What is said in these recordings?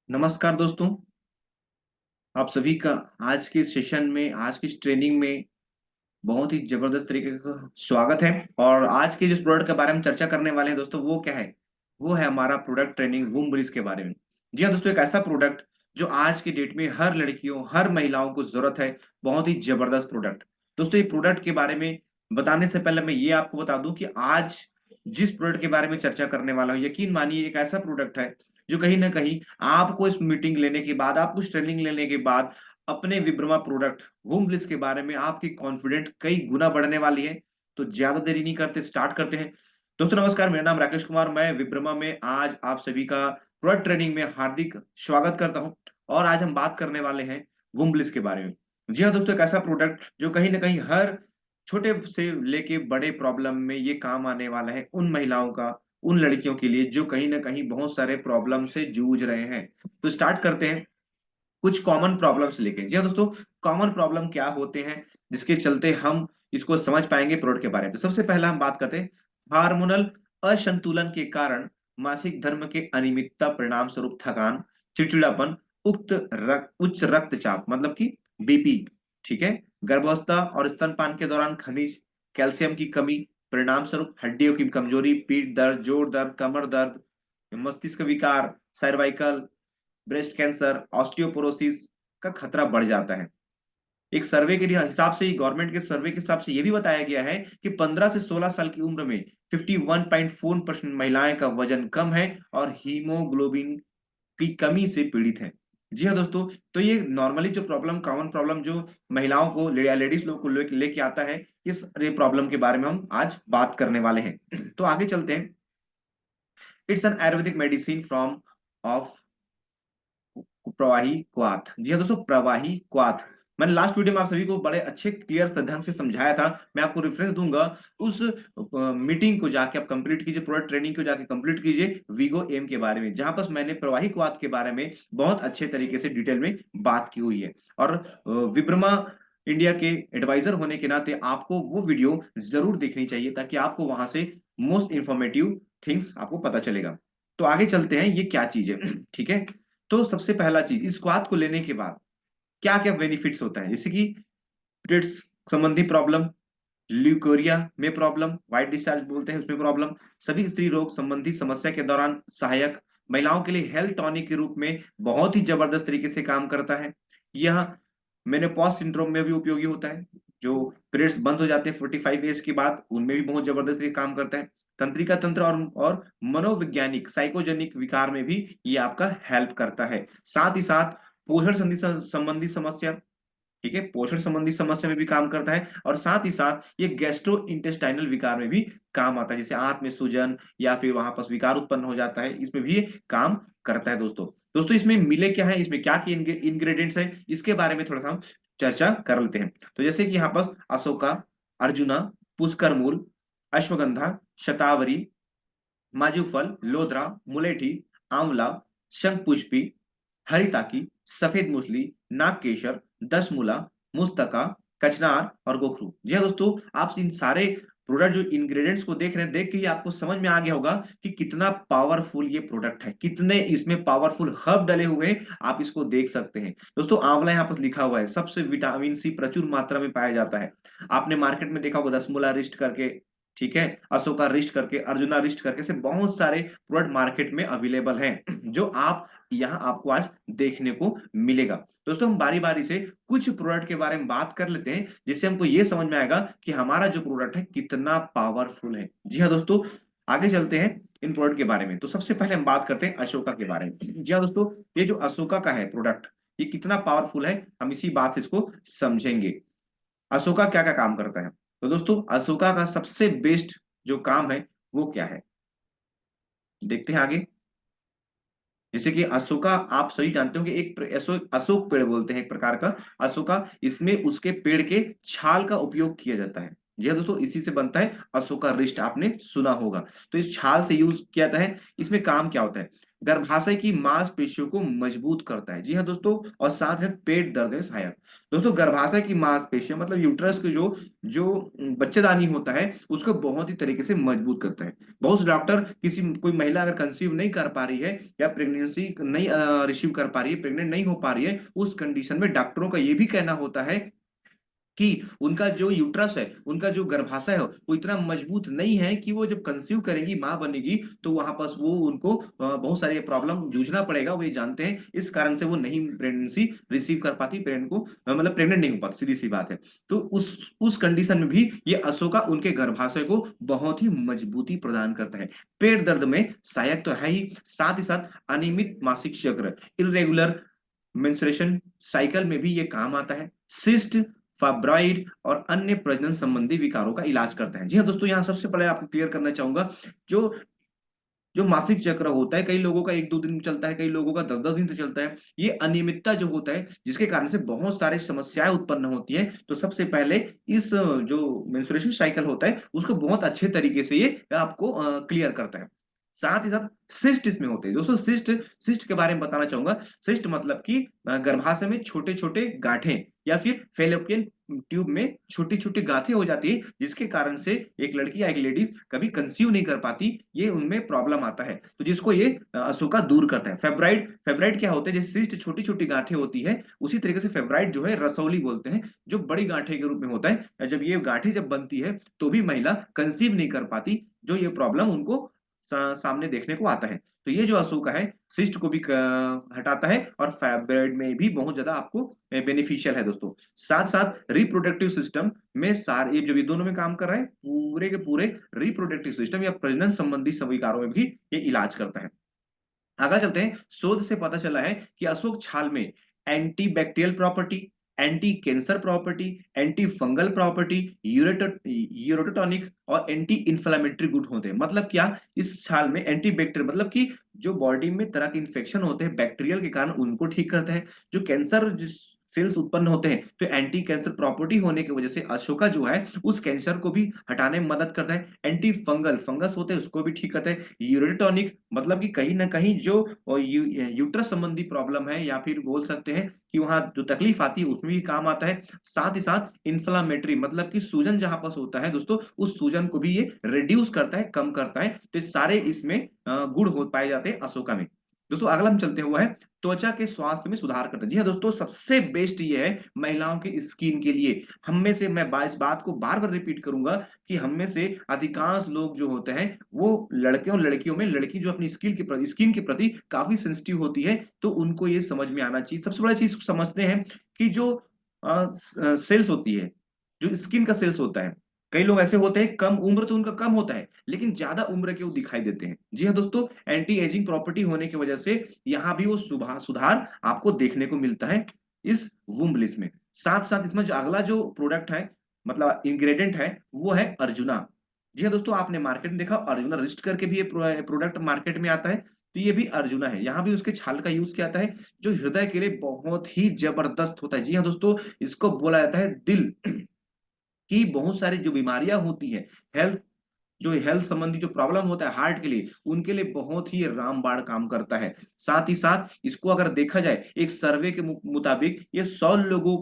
नमस्कार दोस्तों। आप सभी का आज के सेशन में, आज की इस ट्रेनिंग में बहुत ही जबरदस्त तरीके का स्वागत है। और आज के जिस प्रोडक्ट के बारे में चर्चा करने वाले हैं दोस्तों, वो क्या है? वो है हमारा प्रोडक्ट ट्रेनिंग वूम ब्रिज के बारे में। जी हाँ दोस्तों, एक ऐसा प्रोडक्ट जो आज की डेट में हर लड़कियों, हर महिलाओं को जरूरत है। बहुत ही जबरदस्त प्रोडक्ट। दोस्तों, ये प्रोडक्ट के बारे में बताने से पहले मैं ये आपको बता दूं कि आज जिस प्रोडक्ट के बारे में चर्चा करने वाला हूँ, यकीन मानिए एक ऐसा प्रोडक्ट है जो कहीं ना कहीं आपको इस मीटिंग लेने के बाद, आपको इस ट्रेनिंग लेने के बाद अपने विब्रमा प्रोडक्ट वूम ब्लिस के बारे में आपकी कॉन्फिडेंट कई गुना बढ़ने वाली है। तो ज्यादा देरी नहीं करते, स्टार्ट करते हैं। दोस्तों नमस्कार, मेरा नाम राकेश कुमार, मैं विब्रमा में आज आप सभी का प्रोडक्ट ट्रेनिंग में हार्दिक स्वागत करता हूं। और आज हम बात करने वाले हैं वूम ब्लिस के बारे में। जी हाँ दोस्तों, एक ऐसा प्रोडक्ट जो कहीं ना कहीं हर छोटे से लेके बड़े प्रॉब्लम में ये काम आने वाला है, उन महिलाओं का, उन लड़कियों के लिए जो कहीं ना कहीं बहुत सारे प्रॉब्लम से जूझ रहे हैं। तो स्टार्ट करते हैं कुछ कॉमन प्रॉब्लम्स लेके। जी हाँ दोस्तों, कॉमन प्रॉब्लम क्या होते हैं जिसके चलते हम इसको समझ पाएंगे प्रोडक्ट के बारे में। तो सबसे पहला हम बात करते हैं हार्मोनल असंतुलन के कारण मासिक धर्म के अनियमितता परिणाम स्वरूप थकान, चिड़चिड़ापन, उच्च रक्तचाप मतलब कि बीपी। ठीक है। गर्भावस्था और स्तनपान के दौरान खनिज कैल्शियम की कमी, परिणाम स्वरूप हड्डियों की कमजोरी, पीठ दर्द, जोड़ दर्द, कमर दर्द, मस्तिष्क विकार, सर्वाइकल, ब्रेस्ट कैंसर, ऑस्टियोपोरोसिस का खतरा बढ़ जाता है। एक सर्वे के हिसाब से, गवर्नमेंट के सर्वे के हिसाब से यह भी बताया गया है कि 15 से 16 साल की उम्र में 51.4% महिलाएं का वजन कम है और हीमोग्लोबिन की कमी से पीड़ित है। जी हाँ दोस्तों, तो ये नॉर्मली जो प्रॉब्लम, कॉमन प्रॉब्लम जो महिलाओं को या लेडीज लोग को लेके आता है, इस प्रॉब्लम के बारे में हम आज बात करने वाले हैं। तो आगे चलते हैं। It's an Ayurvedic medicine from of प्रवाही क्वाथ। जी हाँ दोस्तों, प्रवाही क्वाथ। मैंने लास्ट वीडियो में आप सभी को बड़े अच्छे क्लियर ढंग से समझाया था। मैं आपको रेफरेंस दूंगा, उस मीटिंग को जाके आप कंप्लीट कीजिए, प्रोडक्ट ट्रेनिंग को जाके कंप्लीट कीजिए वीगो एम के बारे में, जहां पर मैंने प्रवाही क्वाथ के बारे में बहुत अच्छे तरीके से डिटेल में बात की हुई है। और विब्रमा इंडिया के एडवाइजर होने के नाते आपको वो वीडियो जरूर देखनी चाहिए, ताकि आपको वहां से मोस्ट इंफॉर्मेटिव थिंग्स आपको पता चलेगा। तो आगे चलते हैं, ये क्या चीज है। ठीक है। तो सबसे पहला चीज, इस स्वाद को लेने के बाद क्या क्या बेनिफिट्स होता है, जैसे कि पीरियड्स संबंधी प्रॉब्लम, ल्यूकोरिया में प्रॉब्लम, व्हाइट डिस्चार्ज बोलते हैं उसमें प्रॉब्लम, सभी स्त्री रोग संबंधी समस्या के दौरान सहायक, महिलाओं के लिए हेल्थ टॉनिक के रूप में बहुत ही जबरदस्त तरीके से काम करता है। यह मेनोपॉज सिंड्रोम में भी उपयोगी होता है। जो पीरियड्स बंद हो जाते हैं 45 एज के बाद, उनमें भी बहुत जबरदस्त ये काम करता है। तंत्रिका तंत्र और मनोवैज्ञानिक साइकोजेनिक विकार में भी ये आपका हेल्प करता है। साथ ही साथ पोषण संबंधी समस्या, ठीक है, पोषण संबंधी समस्या में भी काम करता है। और साथ ही साथ ये गैस्ट्रो इंटेस्टाइनल विकार में भी काम आता है, जैसे आंत में सूजन या फिर वहां पर विकार उत्पन्न हो जाता है, इसमें भी ये काम करता है। दोस्तों दोस्तों इसमें मिले क्या है, इसमें क्या इंग्रेडिएंट्स है, इसके बारे में थोड़ा सा हम चर्चा कर लेते हैं। तो जैसे कि यहाँ पर अशोका, अर्जुना, पुष्कर मूल, अश्वगंधा, शतावरी, माजूफल, लोधरा, मुलेठी, आंवला, शंखपुष्पी, हरिताकी, सफेद मूसली, नागकेशर, दसमूला, मुस्तका, कचनार और गोखरू। जी हाँ दोस्तों, आप इन सारे प्रोडक्ट जो इंग्रेडिएंट्स को देख रहे हैं, देख के ही आपको समझ में आ गया होगा कि कितना पावरफुल ये प्रोडक्ट है, कितने इसमें पावरफुल हर्ब डले हुए हैं, आप इसको देख सकते हैं। दोस्तों आंवला यहाँ पर लिखा हुआ है, सबसे विटामिन सी प्रचुर मात्रा में पाया जाता है। आपने मार्केट में देखा होगा दसमूला रिस्ट करके, ठीक है, अशोका रिस्ट करके, अर्जुना रिस्ट करके, से बहुत सारे प्रोडक्ट मार्केट में अवेलेबल हैं, जो आप यहाँ आपको आज देखने को मिलेगा। दोस्तों हम बारी बारी से कुछ प्रोडक्ट के बारे में बात कर लेते हैं, जिससे हमको ये समझ में आएगा कि हमारा जो प्रोडक्ट है कितना पावरफुल है। जी हाँ दोस्तों, आगे चलते हैं इन प्रोडक्ट के बारे में। तो सबसे पहले हम बात करते हैं अशोका के बारे में। जी हाँ दोस्तों, ये जो अशोका का है प्रोडक्ट, ये कितना पावरफुल है, हम इसी बात से इसको समझेंगे। अशोका क्या क्या काम करता है। तो दोस्तों अशोका का सबसे बेस्ट जो काम है वो क्या है, देखते हैं आगे। जैसे कि अशोका आप सही जानते हो कि अशोक पेड़ बोलते हैं एक प्रकार का अशोका, इसमें उसके पेड़ के छाल का उपयोग किया जाता है। जी हाँ दोस्तों, इसी से बनता है अशोका रिस्ट, आपने सुना होगा। तो इस छाल से यूज किया जाता है। इसमें काम क्या होता है? गर्भाशय की मांसपेशियों को मजबूत करता है, जी हाँ दोस्तों, और साथ ही पेट दर्द में सहायक। दोस्तों गर्भाशय की मांसपेशियां मतलब यूट्रस के जो जो बच्चेदानी होता है उसको बहुत ही तरीके से मजबूत करता है। बहुत से डॉक्टर किसी कोई महिला अगर कंसीव नहीं कर पा रही है या प्रेगनेंसी नहीं रिसीव कर पा रही है, प्रेग्नेंट नहीं हो पा रही है, उस कंडीशन में डॉक्टरों का ये भी कहना होता है कि उनका जो यूट्रस है, उनका जो गर्भाशय है, वो इतना मजबूत नहीं है कि वो जब कंसीव करेंगी, मां बनेगी, तो वहां पास वो उनको बहुत सारे प्रॉब्लम जूझना पड़ेगा, वो ये जानते हैं। इस कारण से वो नहीं प्रेगनेंसी रिसीव कर पाती, प्रेग्नेंट को मतलब प्रेग्नेंट नहीं हो पाती, सीधी सी बात है। तो उस कंडीशन में भी ये अशोका उनके गर्भाशय को बहुत ही मजबूती प्रदान करता है। पेट दर्द में सहायक तो है ही, साथ ही साथ अनियमित मासिक चक्र, इरेगुलर मेंस्ट्रुएशन साइकिल में भी ये काम आता है। सिस्ट, फाइब्रॉइड और अन्य प्रजनन संबंधी विकारों का इलाज करता है। जी हाँ दोस्तों, यहाँ सबसे पहले आपको क्लियर करना चाहूंगा, जो जो मासिक चक्र होता है, कई लोगों का 1-2 दिन चलता है, कई लोगों का 10-10 दिन तक चलता है। ये अनियमितता जो होता है, जिसके कारण से बहुत सारी समस्याएं उत्पन्न होती है। तो सबसे पहले इस जो मेंस्ट्रुएशन साइकिल होता है उसको बहुत अच्छे तरीके से ये आपको क्लियर करता है। साथ ही साथ सिस्ट इसमें होते हैं दोस्तों। सिस्ट सिस्ट के बारे में बताना चाहूंगा। सिस्ट मतलब कि गर्भाशय में छोटे छोटे गांठें या फिर फेलोपियन ट्यूब में छोटी छोटी गांठें हो जाती है, जिसके कारण से एक लड़की या एक लेडीज कभी कंसीव नहीं कर पाती, ये उनमें प्रॉब्लम आता है। तो जिसको ये अशोका दूर करता है। फेब्राइड, फेब्राइड क्या होता है? जैसे सिस्ट छोटी छोटी गांठें होती है, उसी तरीके से फेब्राइड जो है रसौली बोलते हैं, जो बड़ी गांठें के रूप में होता है। जब ये गांठें जब बनती है तो भी महिला कंसीव नहीं कर पाती, जो ये प्रॉब्लम उनको सामने देखने को आता है। तो ये जो अशोका है सिस्ट को भी हटाता है और फाइब्रॉइड में भी बहुत ज्यादा आपको बेनिफिशियल है दोस्तों। साथ साथ रिप्रोडक्टिव सिस्टम में सारे जब ये दोनों में काम कर रहे हैं, पूरे के पूरे रिप्रोडक्टिव सिस्टम या प्रजनन संबंधी सभी विकारों में भी ये इलाज करता है। आगे चलते हैं। शोध से पता चला है कि अशोक छाल में anti bacterial property, anti cancer property, anti fungal property, urotonic और एंटी इंफ्लेमेटरी गुड होते हैं। मतलब क्या? इस छाल में एंटी बैक्टीरियल मतलब कि जो बॉडी में तरह के इन्फेक्शन होते हैं बैक्टीरियल के कारण, उनको ठीक करते हैं। जो कैंसर जिस सेल्स उत्पन्न होते हैं, तो एंटी कैंसर प्रॉपर्टी होने की वजह से अशोका जो है उस कैंसर को भी हटाने में मदद करता है। एंटी फंगल फंगस होते हैं उसको भी ठीक करता है। यूरेटोनिक मतलब कि कहीं ना कहीं जो यूट्रस संबंधी प्रॉब्लम है या फिर बोल सकते हैं कि वहां जो तकलीफ आती है उसमें भी काम आता है। साथ ही साथ इन्फ्लामेटरी मतलब कि सूजन जहां पास होता है दोस्तों, उस सूजन को भी ये रिड्यूस करता है, कम करता है। तो सारे इसमें गुण हो पाए जाते हैं अशोका में। दोस्तों अगला हम चलते हुए है त्वचा के स्वास्थ्य में सुधार करता है। जी हाँ दोस्तों, सबसे बेस्ट ये है महिलाओं की स्किन के लिए। हम में से मैं इस बात को बार बार रिपीट करूंगा कि हम में से अधिकांश लोग जो होते हैं वो लड़कियों लड़कियों में लड़की जो अपनी स्किन के प्रति काफी सेंसिटिव होती है, तो उनको ये समझ में आना चाहिए। सबसे बड़ा चीज समझते हैं कि जो सेल्स होती है, जो स्किन का सेल्स होता है, कई लोग ऐसे होते हैं कम उम्र तो उनका कम होता है लेकिन ज्यादा उम्र के वो दिखाई देते हैं। जी हाँ दोस्तों, एंटी एजिंग प्रॉपर्टी होने की वजह से यहाँ भी वो सुधार आपको देखने को मिलता है इस वुम ब्लिस में। साथ साथ इसमें जो अगला जो प्रोडक्ट है मतलब इंग्रेडिएंट है वो है अर्जुना। जी हाँ दोस्तों, आपने मार्केट में देखा अर्जुना रिस्ट करके भी ये प्रोडक्ट मार्केट में आता है। तो ये भी अर्जुना है, यहाँ भी उसके छाल का यूज किया जाता है, जो हृदय के लिए बहुत ही जबरदस्त होता है। जी हाँ दोस्तों, इसको बोला जाता है दिल की बहुत सारी जो बीमारियां होती है, हेल्थ जो हेल्थ संबंधी जो प्रॉब्लम होता है हार्ट के लिए, उनके लिए बहुत ही रामबाण काम करता है। साथ ही साथ इसको अगर देखा जाए एक सर्वे के मुताबिक ये 100 लोगों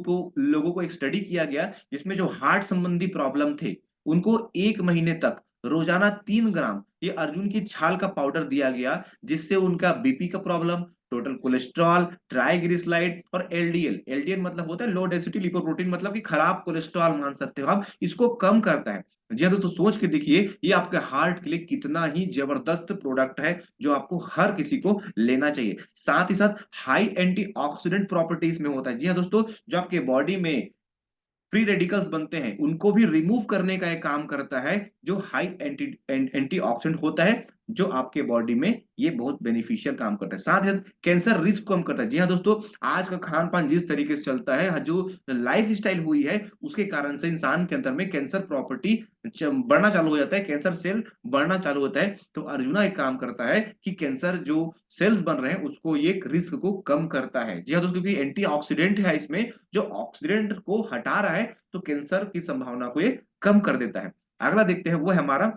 को एक स्टडी किया गया, जिसमें जो हार्ट संबंधी प्रॉब्लम थे उनको 1 महीने तक रोजाना 3 ग्राम ये अर्जुन की छाल का पाउडर दिया गया, जिससे उनका बीपी का प्रॉब्लम, टोटल कोलेस्ट्रॉल, ट्राइग्लिसराइड और एलडीएल, एलडीएल मतलब होता है लो डेंसिटी लिपोप्रोटीन, मतलब कि खराब कोलेस्ट्रॉल मान सकते हो आप, इसको कम करता है। जी हाँ दोस्तों, सोच के देखिए ये आपके हार्ट के लिए कितना ही जबरदस्त प्रोडक्ट है, जो आपको हर किसी को लेना चाहिए। साथ ही साथ हाई एंटीऑक्सीडेंट प्रॉपर्टीज में होता है। जी हाँ दोस्तों, जो आपके बॉडी में फ्री रेडिकल्स बनते हैं उनको भी रिमूव करने का एक काम करता है, जो हाई एंटीऑक्सीडेंट होता है। जो आपके बॉडी में ये बहुत बेनिफिशियल काम करता है। साथ ही कैंसर रिस्क कम करता है। जी हाँ दोस्तों, आज का खान पान जिस तरीके से चलता है, जो लाइफ स्टाइल हुई है, उसके कारण से इंसान के अंदर में कैंसर प्रॉपर्टी बढ़ना चालू हो जाता है, कैंसर सेल बढ़ना चालू होता है। तो अर्जुना एक काम करता है कि कैंसर जो सेल्स बन रहे हैं उसको, ये रिस्क को कम करता है। जी हाँ दोस्तों, क्योंकि एंटीऑक्सीडेंट है इसमें, जो ऑक्सीडेंट को हटा रहा है, तो कैंसर की संभावना को ये कम कर देता है। अगला देखते हैं, वो है हमारा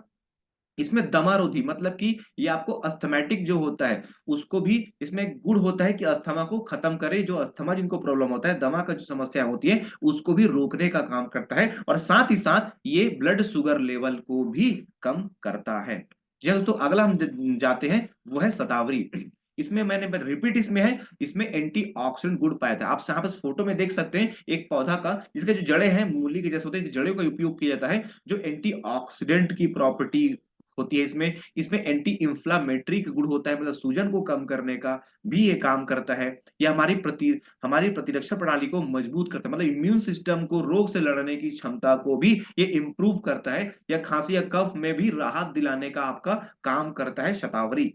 इसमें दमारोधी, मतलब कि ये आपको अस्थमैटिक जो होता है उसको भी, इसमें एक गुण होता है कि अस्थमा को खत्म करे। जो अस्थमा जिनको प्रॉब्लम होता है, दमा का जो समस्या होती है, उसको भी रोकने का काम करता है। और साथ ही साथ ये ब्लड शुगर लेवल को भी कम करता है। जी हाँ दोस्तों, अगला हम जाते हैं, वो है शतावरी। इसमें मैंने रिपीट इसमें है, इसमें एंटीऑक्सीडेंट गुण पाया था। आप यहाँ पर फोटो में देख सकते हैं एक पौधा का, जिसके जो जड़ें हैं मूली के जैसे होते हैं, जड़ों का उपयोग किया जाता है, जो एंटीऑक्सीडेंट की प्रॉपर्टी होती है इसमें। इसमें एंटी इंफ्लामेटरी गुण होता है, मतलब सूजन को कम करने का भी ये काम करता है। ये हमारी प्रतिरक्षा प्रणाली को मजबूत करता है, मतलब इम्यून सिस्टम को, रोग से लड़ने की क्षमता को भी ये इंप्रूव करता है, या खांसी या कफ में भी राहत दिलाने का आपका काम करता है शतावरी।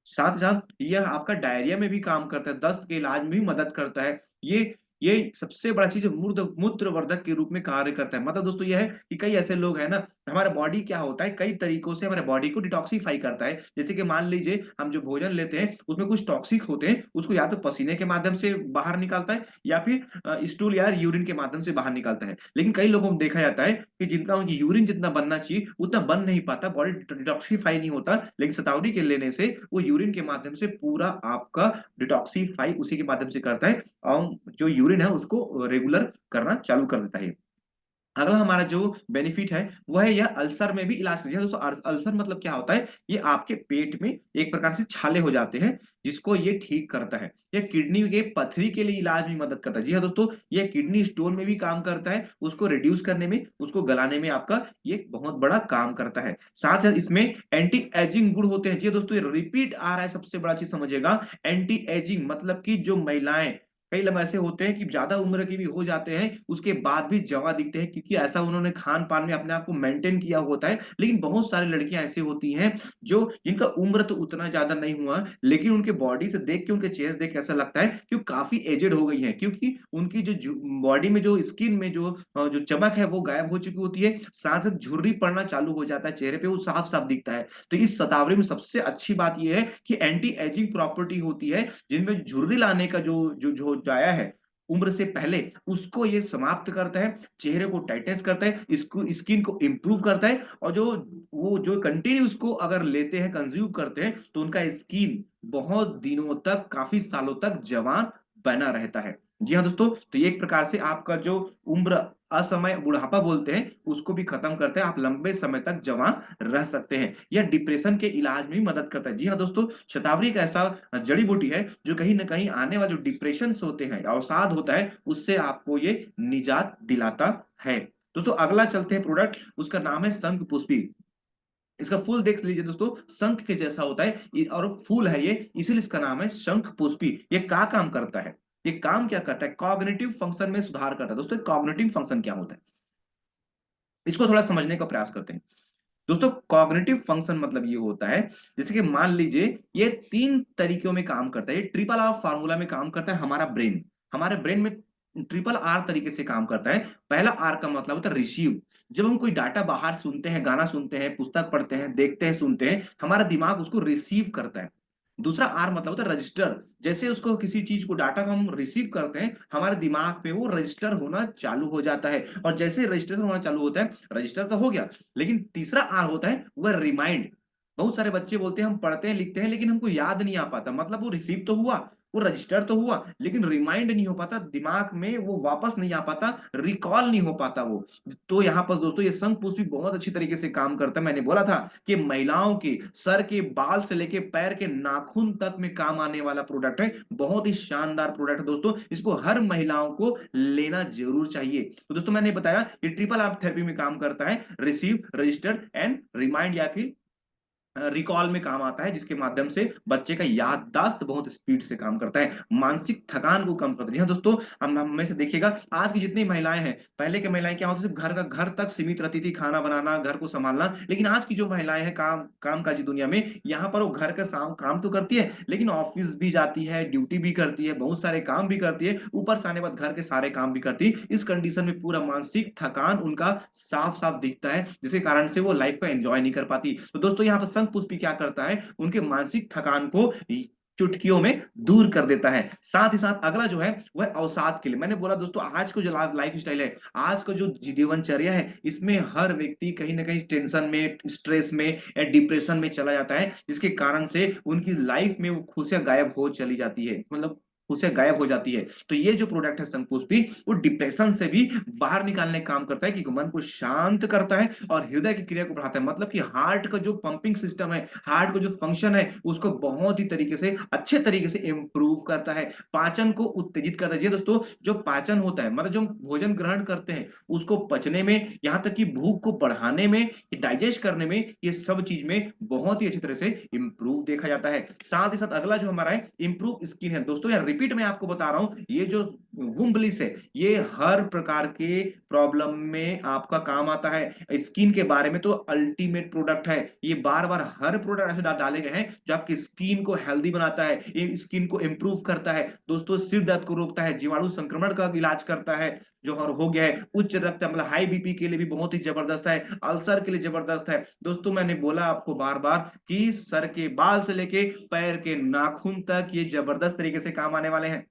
साथ साथ यह आपका डायरिया में भी काम करता है, दस्त के इलाज में भी मदद करता है। ये सबसे बड़ा चीज मूत्र वर्धक के रूप में कार्य करता है। मतलब दोस्तों यह है कि कई ऐसे लोग हैं ना, हमारा बॉडी क्या होता है, कई तरीकों से हमारे बॉडी को डिटॉक्सिफाई करता है। जैसे कि मान लीजिए हम जो भोजन लेते हैं उसमें कुछ टॉक्सिक होते हैं, उसको या तो पसीने के माध्यम से बाहर निकालता है, या फिर स्टूल या यूरिन के माध्यम से बाहर निकालता है। लेकिन कई लोगों को देखा जाता है कि जिनका उनकी यूरिन जितना बनना चाहिए उतना बन नहीं पाता, बॉडी डिटॉक्सिफाई नहीं होता। लेकिन शतावरी के लेने से वो यूरिन के माध्यम से पूरा आपका डिटॉक्सिफाई उसी के माध्यम से करता है, और जो यूरिन है उसको रेगुलर करना चालू कर देता है। अगला हमारा जो बेनिफिट है वो है, यह अल्सर में भी इलाज कर दोस्तों। अल्सर मतलब क्या होता है, ये आपके पेट में एक प्रकार से छाले हो जाते हैं, जिसको ये ठीक करता है। यह किडनी के पथरी के लिए इलाज में मदद करता है। जी हाँ दोस्तों, ये किडनी स्टोन में भी काम करता है, उसको रिड्यूस करने में, उसको गलाने में आपका ये बहुत बड़ा काम करता है। साथ साथ इसमें एंटी एजिंग गुण होते हैं। जी हाँ दोस्तों, ये रिपीट आ रहा है, सबसे बड़ा चीज समझिएगा। एंटी एजिंग मतलब कि जो महिलाएं, कई लोग ऐसे होते हैं कि ज्यादा उम्र के भी हो जाते हैं, उसके बाद भी जवां दिखते हैं, क्योंकि ऐसा उन्होंने खान पान में अपने आप को मेंटेन किया होता है। लेकिन बहुत सारी लड़कियां ऐसी होती हैं जो, जिनका उम्र तो उतना ज्यादा नहीं हुआ, लेकिन उनके बॉडी से देख के, उनके चेहरे देख के ऐसा लगता है कि वो काफी एजेड हो गई है, क्योंकि उनकी जो बॉडी में, जो स्किन में जो चमक है वो गायब हो चुकी होती है। साथ साथ झुर्री पड़ना चालू हो जाता है चेहरे पे, वो साफ साफ दिखता है। तो इस शतावरी में सबसे अच्छी बात यह है कि एंटी एजिंग प्रॉपर्टी होती है, जिनमें झुर्री लाने का जो जो जो जाया है उम्र से पहले, उसको ये समाप्त करता है, चेहरे को टाइटनेस करता है, इसको स्किन को इंप्रूव करता है। और जो कंटिन्यू उसको अगर लेते हैं, कंज्यूम करते हैं, तो उनका स्किन बहुत दिनों तक, काफी सालों तक जवान बना रहता है। जी हाँ दोस्तों, तो ये एक प्रकार से आपका जो उम्र, असमय बुढ़ापा बोलते हैं, उसको भी खत्म करते हैं, आप लंबे समय तक जवान रह सकते हैं। यह डिप्रेशन के इलाज में भी मदद करता है। जी हाँ दोस्तों, शतावरी एक ऐसा जड़ी बूटी है जो कहीं ना कहीं आने वाले जो डिप्रेशन होते हैं, अवसाद होता है, उससे आपको ये निजात दिलाता है। दोस्तों अगला चलते हैं प्रोडक्ट, उसका नाम है शंख पुष्पी। इसका फूल देख लीजिए दोस्तों, शंख के जैसा होता है, और फूल है ये, इसीलिए इसका नाम है शंख पुष्पी। ये क्या काम करता है, ये काम क्या करता है, कॉग्निटिव फंक्शन में सुधार करता है। दोस्तों कॉग्निटिव फंक्शन क्या होता है, इसको थोड़ा समझने का प्रयास करते हैं। दोस्तों कॉग्निटिव फंक्शन मतलब ये होता है, जैसे कि मान लीजिए ये तीन तरीकों में काम करता है, ये ट्रिपल आर फार्मूला में काम करता है। हमारे ब्रेन में ट्रिपल आर तरीके से काम करता है। पहला आर का मतलब होता है रिसीव। जब हम कोई डाटा बाहर सुनते हैं, गाना सुनते हैं, पुस्तक पढ़ते हैं, देखते हैं, सुनते हैं, हमारा दिमाग उसको रिसीव करता है। दूसरा आर मतलब होता है रजिस्टर। जैसे उसको किसी चीज को, डाटा को हम रिसीव करते हैं, हमारे दिमाग पे वो रजिस्टर होना चालू हो जाता है। और जैसे रजिस्टर होना चालू होता है, रजिस्टर तो हो गया, लेकिन तीसरा आर होता है वह रिमाइंड। बहुत सारे बच्चे बोलते हैं हम पढ़ते हैं, लिखते हैं, लेकिन हमको याद नहीं आ पाता। मतलब वो रिसीव तो हुआ, वो रजिस्टर तो हुआ, लेकिन रिमाइंड नहीं हो पाता, दिमाग में वो वापस नहीं आ पाता, रिकॉल नहीं हो पाता वो। तो यहाँ पर दोस्तों ये शंख पुष्प भी बहुत अच्छी तरीके से काम करता है। मैंने बोला था कि महिलाओं के सर के बाल से लेके पैर के नाखून तक में काम आने वाला प्रोडक्ट है। बहुत ही शानदार प्रोडक्ट है दोस्तों, इसको हर महिलाओं को लेना जरूर चाहिए। तो दोस्तों मैंने बताया ये ट्रिपल आर थेरेपी में काम करता है, रिसीव, रजिस्टर एंड रिमाइंड, या फिर रिकॉल में काम आता है, जिसके माध्यम से बच्चे का याददाश्त बहुत स्पीड से काम करता है, मानसिक थकान को कम करता है। हाँ दोस्तों, हम में से देखिएगा, आज की जितनी महिलाएं हैं, पहले की महिलाएं क्या होती सिर्फ घर तक सीमित रहती थी, खाना बनाना, घर को संभालना। लेकिन आज की जो महिलाएं हैं काम काजी दुनिया में, यहाँ पर वो घर का काम तो करती है, लेकिन ऑफिस भी जाती है, ड्यूटी भी करती है, बहुत सारे काम भी करती है, ऊपर से आने बाद घर के सारे काम भी करती है। इस कंडीशन में पूरा मानसिक थकान उनका साफ साफ दिखता है, जिसके कारण से वो लाइफ को एंजॉय नहीं कर पाती। तो दोस्तों, यहाँ पर पुष्पी क्या करता है, उनके मानसिक थकान को चुटकियों में दूर कर देता है। साथ ही साथ अगला जो है वह अवसाद के लिए, मैंने बोला दोस्तों, आज को जो लाइफ स्टाइल है, आज का जो जीवनचर्या है, इसमें हर व्यक्ति कहीं ना कहीं टेंशन में, स्ट्रेस में या डिप्रेशन में चला जाता है, जिसके कारण से उनकी लाइफ में वो खुशियां गायब हो चली जाती है, मतलब खुशियां गायब हो जाती है। तो ये जो प्रोडक्ट है संपुष्पी, वो डिप्रेशन से भी बाहर निकालने का काम करता है, कि मन को शांत करता है और हृदय की क्रिया को बढ़ाता है, मतलब कि हार्ट का जो पंपिंग सिस्टम है, हार्ट का जो फंक्शन है, उसको बहुत ही तरीके से, अच्छे तरीके से इंप्रूव करता है, पाचन को उत्तेजित करता है। जी दोस्तों, जो पाचन होता है, मतलब जो भोजन ग्रहण करते हैं, उसको पचने में, यहाँ तक कि भूख को बढ़ाने में, डाइजेस्ट करने में, ये सब चीज में बहुत ही अच्छी तरह से इंप्रूव देखा जाता है। साथ ही साथ अगला जो हमारा है, इंप्रूव स्किन है। दोस्तों यार, रिपीट में आपको बता रहा हूं, ये जो वुम्बलिस है, ये हर प्रकार के प्रॉब्लम में आपका काम आता है। स्किन के बारे में तो अल्टीमेट प्रोडक्ट है, ये बार बार हर प्रोडक्ट ऐसे डाले गए हैं जो आपकी स्किन को हेल्दी बनाता है, ये स्किन को इंप्रूव करता है दोस्तों, सिर दर्द को रोकता है, जीवाणु संक्रमण का इलाज करता है, जो हो गया है उच्च रक्त, मतलब हाई बीपी के लिए भी बहुत ही जबरदस्त है, अल्सर के लिए जबरदस्त है। दोस्तों मैंने बोला आपको बार बार कि सर के बाल से लेके पैर के नाखून तक ये जबरदस्त तरीके से काम आने वाले हैं।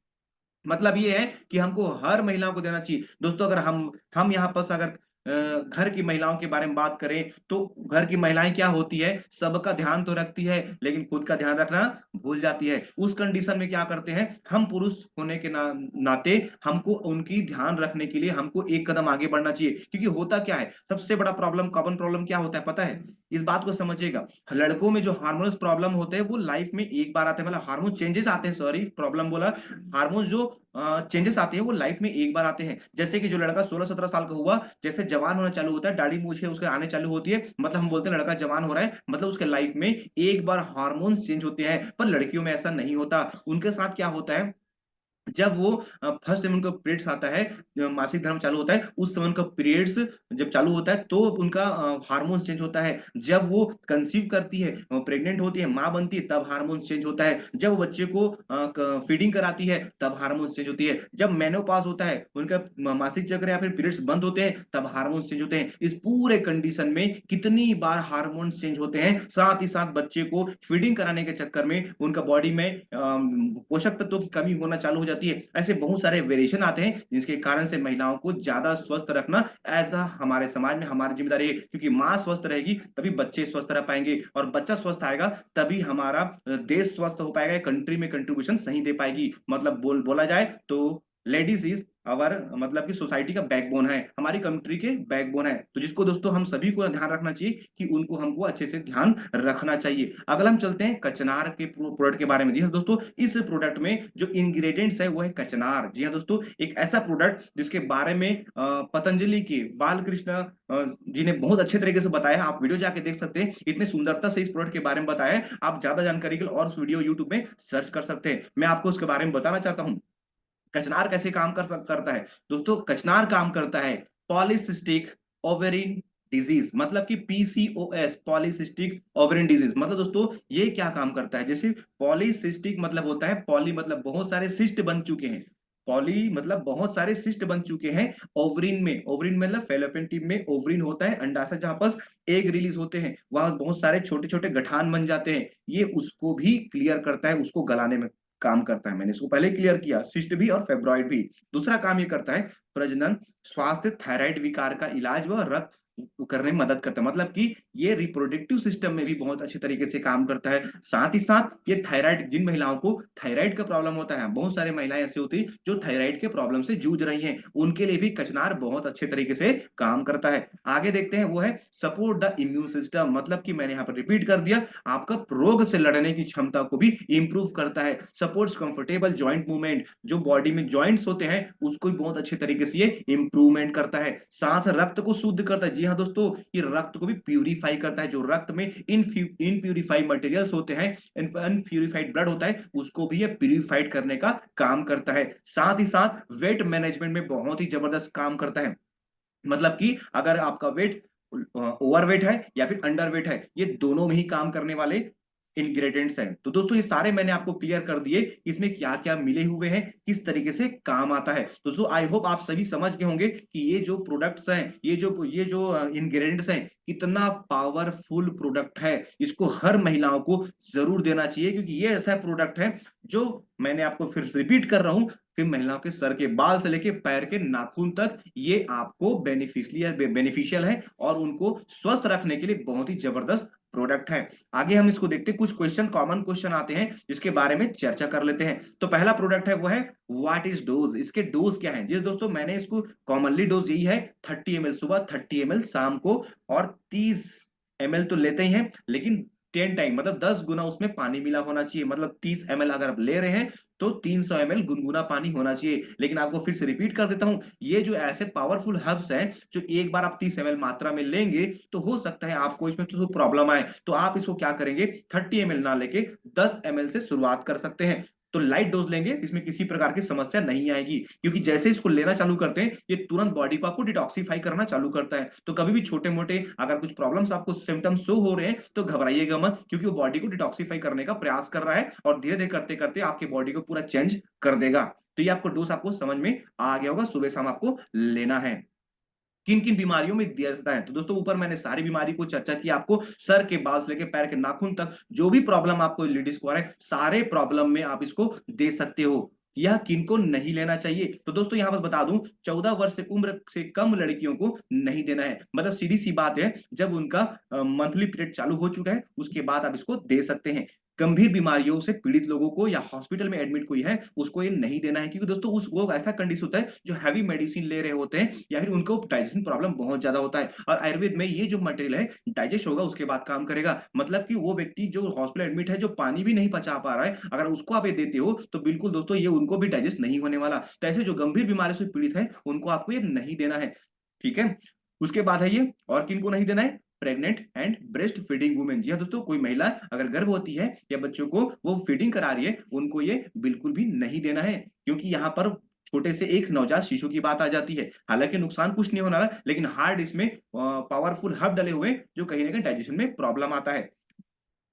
मतलब ये है कि हमको हर महिलाओं को देना चाहिए। दोस्तों अगर हम यहाँ पर अगर घर की महिलाओं के बारे में बात करें, तो घर की महिलाएं क्या होती है, सबका ध्यान तो रखती है, लेकिन खुद का ध्यान रखना भूल जाती है। उस कंडीशन में क्या करते हैं, हम पुरुष होने के नाते हमको उनकी ध्यान रखने के लिए हमको एक कदम आगे बढ़ना चाहिए। क्योंकि होता क्या है, सबसे बड़ा प्रॉब्लम, कॉमन प्रॉब्लम क्या होता है पता है, इस बात को समझिएगा, लड़कों में जो हार्मोनल प्रॉब्लम होते हैं वो लाइफ में एक बार आते हैं, मतलब हार्मोन चेंजेस आते हैं, सॉरी प्रॉब्लम बोला, हार्मोन जो चेंजेस आते हैं वो लाइफ में एक बार आते हैं। जैसे कि जो लड़का 16-17 साल का हुआ, जैसे जवान होना चालू होता है, दाढ़ी मूछें उसके आने चालू होती है, मतलब हम बोलते हैं लड़का जवान हो रहा है, मतलब उसके लाइफ में एक बार हार्मोन्स चेंज होते हैं। पर लड़कियों में ऐसा नहीं होता। उनके साथ क्या होता है, जब वो फर्स्ट टाइम उनका पीरियड्स आता है, मासिक धर्म चालू होता है, उस समय उनका पीरियड्स जब चालू होता है, तो उनका हार्मोन्स चेंज होता है। जब वो कंसीव करती है, प्रेग्नेंट होती है, माँ बनती है, तब हार्मोन्स चेंज होता है। जब वो बच्चे को फीडिंग कराती है, तब हार्मोन्स चेंज होती है। जब मेनोपॉज होता है, उनका मासिक चक्र या फिर पीरियड्स बंद होते हैं, तब हार्मोन्स चेंज होते हैं। इस पूरे कंडीशन में कितनी बार हार्मोन्स चेंज होते हैं। साथ ही साथ बच्चे को फीडिंग कराने के चक्कर में उनका बॉडी में पोषक तत्वों की कमी होना चालू हो जाती है। ऐसे बहुत सारे वेरिएशन आते हैं, जिसके कारण से महिलाओं को ज्यादा स्वस्थ रखना ऐसा हमारे समाज में हमारी जिम्मेदारी है। क्योंकि माँ स्वस्थ रहेगी तभी बच्चे स्वस्थ रह पाएंगे, और बच्चा स्वस्थ आएगा तभी हमारा देश स्वस्थ हो पाएगा, कंट्री में कंट्रीब्यूशन सही दे पाएगी। मतलब बोला जाए तो लेडीज इज अवर, मतलब कि सोसाइटी का बैकबोन है, हमारी कंट्री के बैकबोन है। तो जिसको दोस्तों हम सभी को ध्यान रखना चाहिए कि उनको हमको अच्छे से ध्यान रखना चाहिए। अगला हम चलते हैं कचनार के प्रोडक्ट के बारे में। जी हाँ दोस्तों, इस प्रोडक्ट में जो इंग्रेडिएंट्स है वो है कचनार। जी हाँ दोस्तों, एक ऐसा प्रोडक्ट जिसके बारे में पतंजलि के बालकृष्ण जी ने बहुत अच्छे तरीके से बताया, आप वीडियो जाके देख सकते हैं, इतने सुंदरता से इस प्रोडक्ट के बारे में बताया है। आप ज्यादा जानकारी के लिए और वीडियो यूट्यूब में सर्च कर सकते हैं। मैं आपको उसके बारे में बताना चाहता हूँ, कचनार कैसे काम करता है। दोस्तों कचनार काम करता है पॉलीसिस्टिक ओवेरिन डिजीज, मतलब कि पीसीओएस, पॉलीसिस्टिक ओवेरिन डिजीज। मतलब दोस्तों ये क्या काम करता है, जैसे पॉलीसिस्टिक मतलब होता है, पॉली मतलब बहुत सारे सिस्ट बन चुके हैं, पॉली मतलब बहुत सारे सिस्ट बन चुके हैं ओवरिन में। ओवरिन मतलब फेलोपियन ट्यूब में ओवरिन होता है, अंडाशय जहां पर एग रिलीज होते हैं, वहां बहुत सारे छोटे छोटे गठान बन जाते हैं, ये उसको भी क्लियर करता है, उसको गलाने में काम करता है। मैंने इसको पहले क्लियर किया, सिस्ट भी और फेब्रॉइड भी। दूसरा काम ये करता है प्रजनन, स्वास्थ्य, थायराइड विकार का इलाज व रक्त करने में मदद करता है, मतलब कि ये रिप्रोडक्टिव सिस्टम में भी बहुत अच्छे तरीके से काम करता है। साथ ही साथ ये थायराइड, जिन महिलाओं को थायराइड का प्रॉब्लम होता है, बहुत सारे महिलाएं ऐसी होती है जो थायराइड के प्रॉब्लम से जूझ रही हैं, उनके लिए भी कचनार बहुत अच्छे तरीके से काम करता है। आगे देखते हैं, वो है सपोर्ट द इम्यून सिस्टम, मतलब कि मैंने यहाँ पर रिपीट कर दिया, आपका रोग से लड़ने की क्षमता को भी इंप्रूव करता है। सपोर्ट्स कंफर्टेबल जॉइंट मूवमेंट, जो बॉडी में जॉइंट्स होते हैं उसको भी बहुत अच्छे तरीके से ये इंप्रूवमेंट करता है। साथ रक्त को शुद्ध करता है। जी जी हाँ दोस्तों, ये रक्त को भी प्यूरिफाई करता है। जो रक्त में इनप्यूरिफाई मटेरियल्स होते हैं, अनप्यूरिफाइड ब्लड होता है, उसको भी ये प्यूरिफाइड करने का काम करता है। साथ ही साथ वेट मैनेजमेंट में बहुत ही जबरदस्त काम करता है। मतलब कि अगर आपका वेट ओवरवेट है या फिर अंडरवेट है, ये दोनों में ही काम करने वाले इंग्रेडिएंट्स हैं। तो दोस्तों ये सारे मैंने आपको क्लियर कर दिए, इसमें क्या क्या मिले हुए हैं, किस तरीके से काम आता है। दोस्तों आई होप आप सभी समझ गए होंगे कि ये जो प्रोडक्ट्स हैं, ये जो इंग्रेडिएंट्स हैं, कितना पावरफुल प्रोडक्ट है। इसको हर महिलाओं को जरूर देना चाहिए, क्योंकि ये ऐसा प्रोडक्ट है जो, मैंने आपको फिर से रिपीट कर रहा हूं, कि महिलाओं के सर के बाल से लेके पैर के नाखून तक ये आपको बेनिफिशियल है और उनको स्वस्थ रखने के लिए बहुत ही जबरदस्त प्रोडक्ट है। आगे हम इसको देखते हैं, कुछ क्वेश्चन, कॉमन क्वेश्चन आते हैं जिसके बारे में चर्चा कर लेते हैं। तो पहला प्रोडक्ट है वो है व्हाट इज डोज, इसके डोज क्या है। जी दोस्तों, मैंने इसको कॉमनली डोज यही है 30 ml सुबह, 30 ml शाम को, और 30 ml तो लेते ही हैं, लेकिन 10 टाइम मतलब 10 गुना उसमें पानी मिला होना चाहिए। मतलब 30 ml अगर आप ले रहे हैं तो 300 ml गुनगुना पानी होना चाहिए। लेकिन आपको फिर से रिपीट कर देता हूं, ये जो ऐसे पावरफुल हर्ब्स हैं, जो एक बार आप 30 ml मात्रा में लेंगे तो हो सकता है आपको इसमें तो प्रॉब्लम आए। तो आप इसको क्या करेंगे, 30 ml ना लेके 10 ml से शुरुआत कर सकते हैं। तो लाइट डोज लेंगे, इसमें किसी प्रकार की समस्या नहीं आएगी, क्योंकि जैसे इसको लेना चालू करते हैं, ये तुरंत बॉडी को आपको डिटॉक्सिफाई करना चालू करता है। तो कभी भी छोटे मोटे अगर कुछ प्रॉब्लम्स आपको सिम्टम्स शो हो रहे हैं तो घबराइएगा मत, क्योंकि वो बॉडी को डिटॉक्सिफाई करने का प्रयास कर रहा है और धीरे धीरे करते करते आपकी बॉडी को पूरा चेंज कर देगा। तो ये आपको डोज आपको समझ में आ गया होगा, सुबह शाम आपको लेना है। किन किन बीमारियों में दिया जाता है, तो दोस्तों ऊपर मैंने सारी बीमारी को चर्चा की, आपको सर के बाल से लेकर पैर के नाखून तक जो भी प्रॉब्लम आपको लेडीज को आ रहा है, सारे प्रॉब्लम में आप इसको दे सकते हो। यह किनको नहीं लेना चाहिए, तो दोस्तों यहां पर बता दूं, 14 वर्ष से उम्र से कम लड़कियों को नहीं देना है। मतलब सीधी सी बात है, जब उनका मंथली पीरियड चालू हो चुका है उसके बाद आप इसको दे सकते हैं। गंभीर बीमारियों से पीड़ित लोगों को या हॉस्पिटल में एडमिट कोई है उसको ये नहीं देना है, क्योंकि दोस्तों उस वो ऐसा कंडीशन होता है जो हैवी मेडिसिन ले रहे होते हैं या फिर उनको डाइजेशन प्रॉब्लम बहुत ज्यादा होता है, और आयुर्वेद में ये जो मटेरियल है डाइजेस्ट होगा उसके बाद काम करेगा। मतलब कि वो व्यक्ति जो हॉस्पिटल एडमिट है, जो पानी भी नहीं पचा पा रहा है, अगर उसको आप ये देते हो तो बिल्कुल दोस्तों ये उनको भी डाइजेस्ट नहीं होने वाला। तो ऐसे जो गंभीर बीमारी से पीड़ित है उनको आपको ये नहीं देना है, ठीक है। उसके बाद है ये, और किनको नहीं देना है, pregnant and breast feeding women. जी हाँ दोस्तों, कोई महिला अगर गर्भवती है या बच्चों को वो फीडिंग करा रही है, उनको ये बिल्कुल भी नहीं देना है, क्योंकि यहाँ पर छोटे से एक नवजात शिशु की बात आ जाती है। हालांकि नुकसान कुछ नहीं होना है, लेकिन हार्ड इसमें पावरफुल हर्ब डले हुए जो कहीं ना कहीं डाइजेशन में प्रॉब्लम आता है।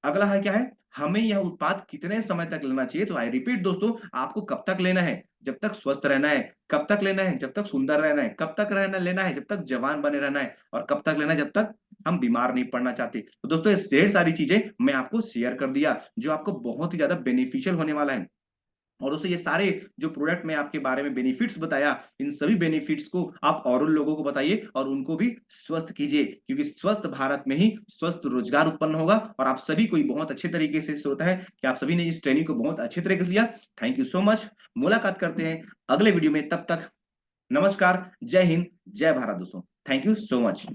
अगला है क्या है, हमें यह उत्पाद कितने समय तक लेना चाहिए। तो आई रिपीट दोस्तों, आपको कब तक लेना है, जब तक स्वस्थ रहना है। कब तक लेना है, जब तक सुंदर रहना है। कब तक रहना लेना है, जब तक जवान बने रहना है। और कब तक लेना है, जब तक हम बीमार नहीं पड़ना चाहते। तो दोस्तों ये ढेर सारी चीजें मैं आपको शेयर कर दिया, जो आपको बहुत ही ज्यादा बेनिफिशियल होने वाला है। और उससे ये सारे जो प्रोडक्ट में आपके बारे में बेनिफिट्स बताया, इन सभी बेनिफिट्स को आप और उन लोगों को बताइए और उनको भी स्वस्थ कीजिए, क्योंकि स्वस्थ भारत में ही स्वस्थ रोजगार उत्पन्न होगा। और आप सभी को बहुत अच्छे तरीके से होता है कि आप सभी ने इस ट्रेनिंग को बहुत अच्छे तरीके से लिया। Thank you so much. मुलाकात करते हैं अगले वीडियो में, तब तक नमस्कार, जय हिंद, जय भारत दोस्तों। Thank you so much.